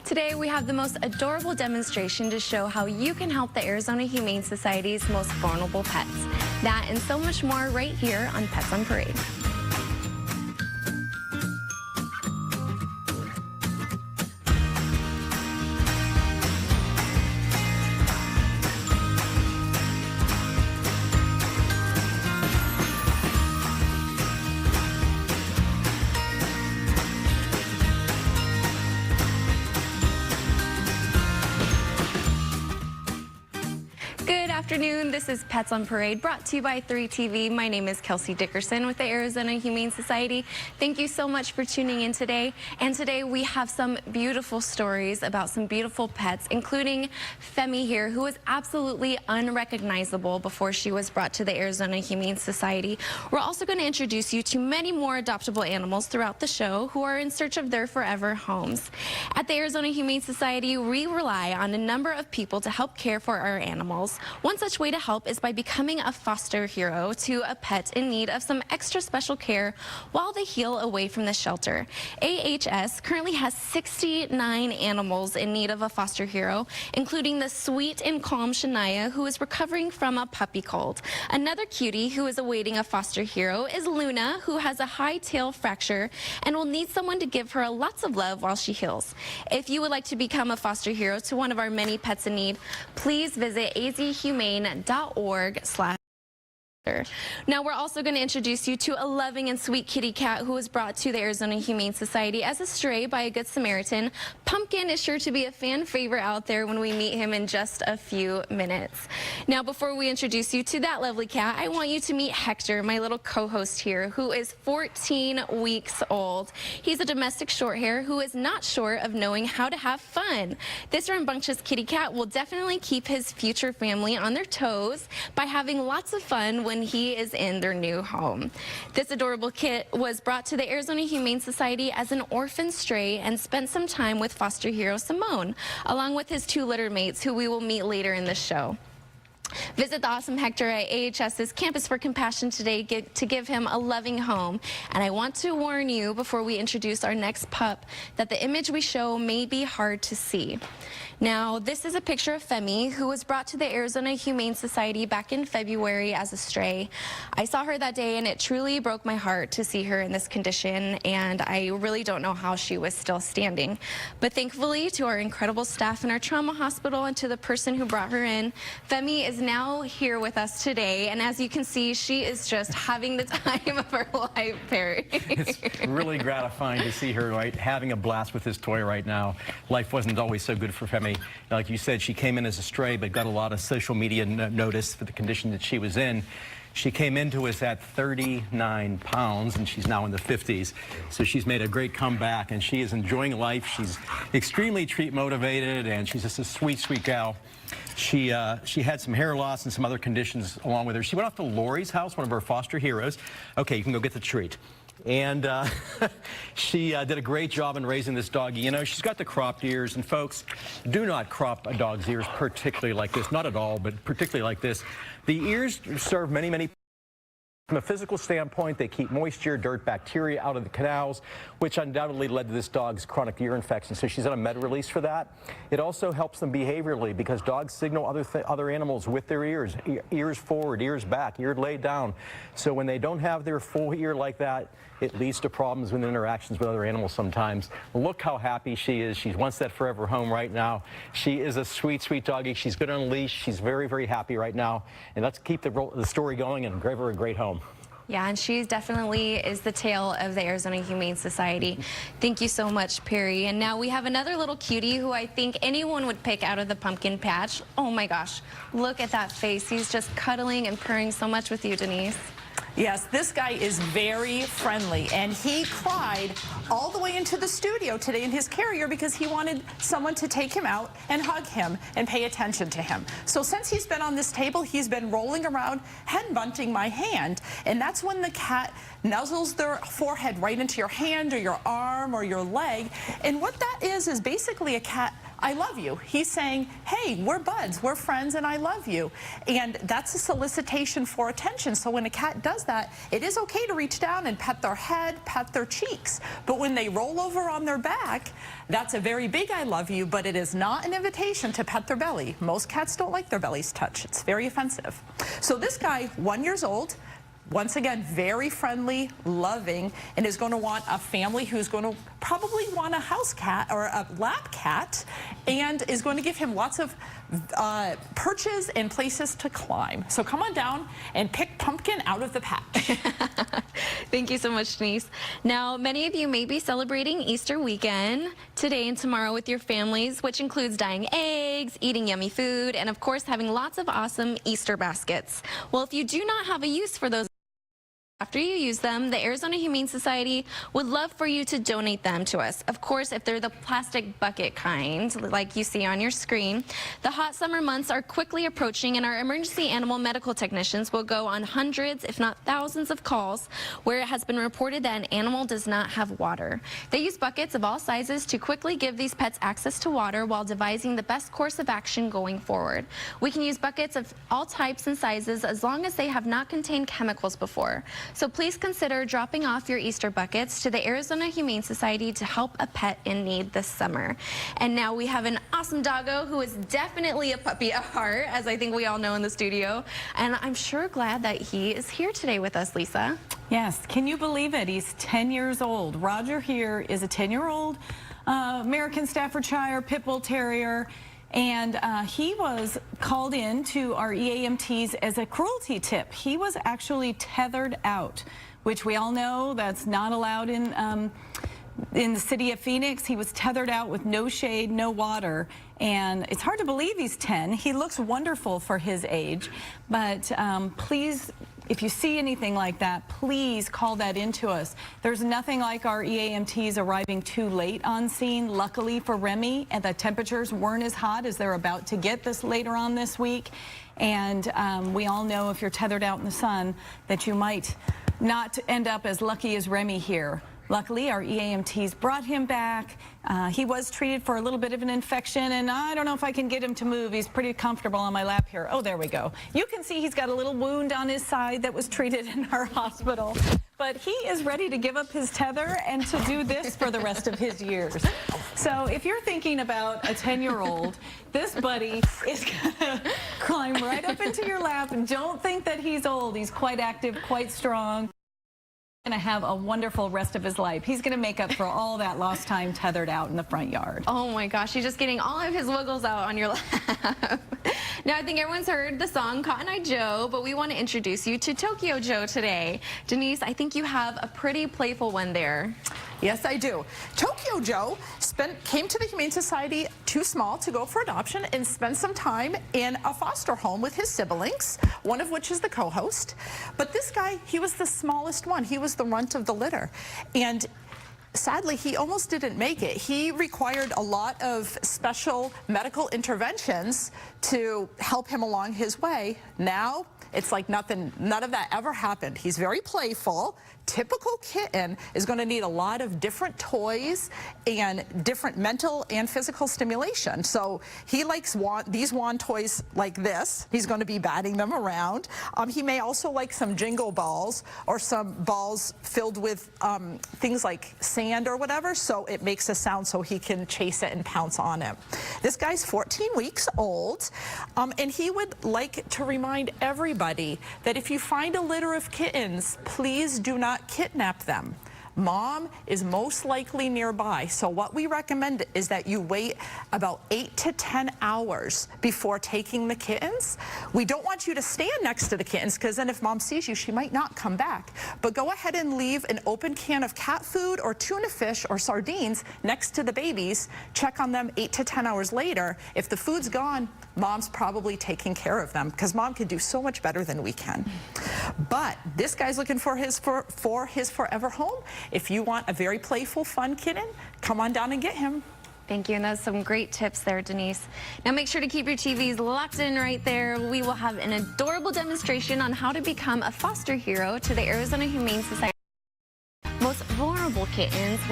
Today we have the most adorable demonstration to show how you can help the Arizona Humane Society's most vulnerable pets. That and so much more right here on Pets on Parade. Good afternoon. This is Pets on Parade, brought to you by 3TV. My name is Kelsey Dickerson with the Arizona Humane Society. Thank you so much for tuning in today. And today we have some beautiful stories about some beautiful pets, including Femi here, who was absolutely unrecognizable before she was brought to the Arizona Humane Society. We're also going to introduce you to many more adoptable animals throughout the show who are in search of their forever homes. At the Arizona Humane Society, we rely on a number of people to help care for our animals. One such way to help is by becoming a foster hero to a pet in need of some extra special care while they heal away from the shelter. AHS currently has 69 animals in need of a foster hero, including the sweet and calm Shania, who is recovering from a puppy cold. Another cutie who is awaiting a foster hero is Luna, who has a high tail fracture and will need someone to give her lots of love while she heals. If you would like to become a foster hero to one of our many pets in need, please visit azhumane.org/. Now we're also going to introduce you to a loving and sweet kitty cat who was brought to the Arizona Humane Society as a stray by a Good Samaritan. Pumpkin is sure to be a fan favorite out there when we meet him in just a few minutes. Now before we introduce you to that lovely cat, I want you to meet Hector, my little co-host here, who is 14 weeks old. He's a domestic shorthair who is not short of knowing how to have fun. This rambunctious kitty cat will definitely keep his future family on their toes by having lots of fun when he is in their new home. This adorable kit was brought to the Arizona Humane Society as an orphan stray and spent some time with foster hero Simone, along with his two litter mates who we will meet later in the show. Visit the awesome Hector at AHS's Campus for Compassion today to give him a loving home. And I want to warn you before we introduce our next pup that the image we show may be hard to see. Now, this is a picture of Femi, who was brought to the Arizona Humane Society back in February as a stray. I saw her that day, and it truly broke my heart to see her in this condition, and I really don't know how she was still standing. But thankfully, to our incredible staff in our trauma hospital and to the person who brought her in, Femi is now here with us today, and as you can see, she is just having the time of her life, Perry. It's really gratifying to see her having a blast with this toy right now. Life wasn't always so good for Femi. Like you said, she came in as a stray, but got a lot of social media notice for the condition that she was in. She came into us at 39 pounds, and she's now in the 50s. So she's made a great comeback, and she is enjoying life. She's extremely treat motivated, and she's just a sweet, sweet gal. She had some hair loss and some other conditions along with her. She went off to Lori's house, one of our foster heroes. Okay, you can go get the treat. And she did a great job in raising this doggy. You know, she's got the cropped ears, and folks, do not crop a dog's ears particularly like this. Not at all, but particularly like this. The ears serve many from a physical standpoint. They keep moisture, dirt, bacteria out of the canals, which undoubtedly led to this dog's chronic ear infection. So she's on a med release for that. It also helps them behaviorally because dogs signal other animals with their ears, ears forward, ears back, ear laid down. So when they don't have their full ear like that, it leads to problems with interactions with other animals sometimes. Look how happy she is. She wants that forever home right now. She is a sweet, sweet doggy. She's good on a leash. She's very, very happy right now. And let's keep the story going and give her a great home. Yeah, and she definitely is the tale of the Arizona Humane Society. Thank you so much, Perry. And now we have another little cutie who I think anyone would pick out of the pumpkin patch. Oh my gosh, look at that face. He's just cuddling and purring so much with you, Denise. Yes, this guy is very friendly, and he cried all the way into the studio today in his carrier because he wanted someone to take him out and hug him and pay attention to him. So since he's been on this table, he's been rolling around, head bunting my hand, and that's when the cat nuzzles their forehead right into your hand or your arm or your leg. And what that is basically a cat, I love you. He's saying, hey, we're buds, we're friends, and I love you. And that's a solicitation for attention. So when a cat does that, it is okay to reach down and pet their head, pet their cheeks. But when they roll over on their back, that's a very big I love you, but it is not an invitation to pet their belly. Most cats don't like their bellies touched. It's very offensive. So this guy, 1 year old, once again, very friendly, loving, and is going to want a family who's going to probably want a house cat or a lap cat, and is going to give him lots of perches and places to climb. So come on down and pick Pumpkin out of the patch. Thank you so much, Denise. Now, many of you may be celebrating Easter weekend today and tomorrow with your families, which includes dyeing eggs, eating yummy food, and of course, having lots of awesome Easter baskets. Well, if you do not have a use for those after you use them, the Arizona Humane Society would love for you to donate them to us. Of course, if they're the plastic bucket kind, like you see on your screen. The hot summer months are quickly approaching, and our emergency animal medical technicians will go on hundreds, if not thousands, of calls where it has been reported that an animal does not have water. They use buckets of all sizes to quickly give these pets access to water while devising the best course of action going forward. We can use buckets of all types and sizes as long as they have not contained chemicals before. So please consider dropping off your Easter buckets to the Arizona Humane Society to help a pet in need this summer. And now we have an awesome doggo who is definitely a puppy at heart, as I think we all know in the studio. And I'm sure glad that he is here today with us, Lisa. Yes, can you believe it? He's 10 years old. Roger here is a 10-year-old American Staffordshire Pit Bull Terrier. And he was called in to our EAMTs as a cruelty tip. He was actually tethered out, which we all know that's not allowed in the city of Phoenix. He was tethered out with no shade, no water. And it's hard to believe he's 10. He looks wonderful for his age. But please, if you see anything like that, please call that into us. There's nothing like our EAMTs arriving too late on scene. Luckily for Remy, and the temperatures weren't as hot as they're about to get this later on this week. And we all know if you're tethered out in the sun that you might not end up as lucky as Remy here. Luckily, our EAMTs brought him back. He was treated for a little bit of an infection, and I don't know if I can get him to move. He's pretty comfortable on my lap here. Oh, there we go. You can see he's got a little wound on his side that was treated in our hospital. But he is ready to give up his tether and to do this for the rest of his years. So if you're thinking about a 10-year-old, this buddy is going to climb right up into your lap. And don't think that he's old. He's quite active, quite strong. Going to have a wonderful rest of his life. He's going to make up for all that lost time tethered out in the front yard. Oh my gosh, he's just getting all of his wiggles out on your lap. Now, I think everyone's heard the song Cotton Eye Joe, but we want to introduce you to Tokyo Joe today. Denise, I think you have a pretty playful one there. Yes, I do. Tokyo Joe came to the Humane Society too small to go for adoption and spent some time in a foster home with his siblings, one of which is the co-host. But this guy, he was the smallest one. He was the runt of the litter. And sadly, he almost didn't make it. He required a lot of special medical interventions to help him along his way. Now, it's like nothing, none of that ever happened. He's very playful. Typical kitten is going to need a lot of different toys and different mental and physical stimulation. So he likes these wand toys like this. He's going to be batting them around. He may also like some jingle balls or some balls filled with things like sand or whatever, so it makes a sound so he can chase it and pounce on it. This guy's 14 weeks old, and he would like to remind everybody that if you find a litter of kittens, please do not kidnap them. Mom is most likely nearby, so what we recommend is that you wait about 8 to 10 hours before taking the kittens. We don't want you to stand next to the kittens, because then if Mom sees you, she might not come back. But go ahead and leave an open can of cat food or tuna fish or sardines next to the babies. Check on them 8 to 10 hours later. If the food's gone, Mom's probably taking care of them, because Mom can do so much better than we can. But this guy's looking for his forever home. If you want a very playful, fun kitten, come on down and get him. Thank you, and that's some great tips there, Denise. Now make sure to keep your TVs locked in right there. We will have an adorable demonstration on how to become a foster hero to the Arizona Humane Society. kittens.